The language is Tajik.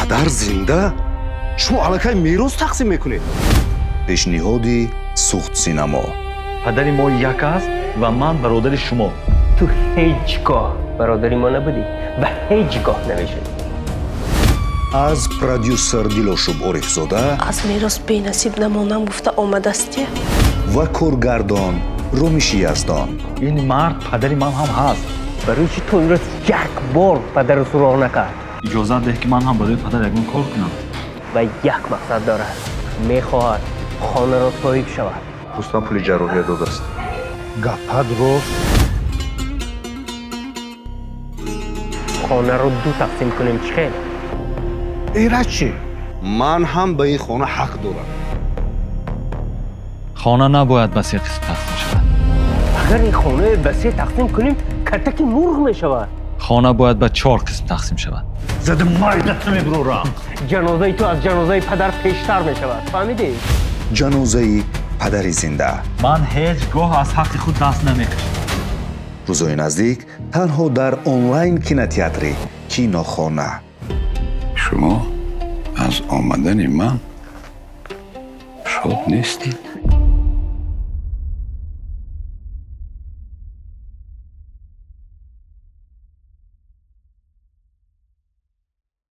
падар зинда? шумо аллакай мерос тақсим мекунед. пешниҳоди сухт синамо. падари мо як аст ва ман бародари шумо. تو هیچگاه برادری ما نبودی و هیچگاه نمیشدی. аз продюсер дилошуб орифзода аз мерос бенасиб намонам гуфта омадасти. ва коргардон ромиши яздон. ин мард падари ман ҳам ҳаст. برای چی تو امروز یک بار پدر رو سراغ نکرد؟ иҷозат деҳ ки ман ҳам барои падар ягон кор кунам. و یک مقصد دارد. میخواهد خانه را تایید شود. рустам пули ҷарроҳия додааст. гапад рост. خانه رو دو تقسیم کنیم چی خیلی؟ эра чӣ? ман ҳам ба ин хона ҳақ дорам. хона набояд ба се қисм тақсим шавад. اگر این خانه به سه تقسیم کنیم کتک مرغ میشود. хона бояд ба 4 қисм тақсим шавад. зада майдат мебурорам. جنازه تو از جنازه پدر پیشتر میشود. فهمیدی؟ ҷанозаи падари зинда. ман ҳеҷ гоҳ аз ҳаққи худ даст намекашам. рӯзои наздик танҳо дар онлайн кинотеатри кинохона. шумо аз омадани ман шод нестед?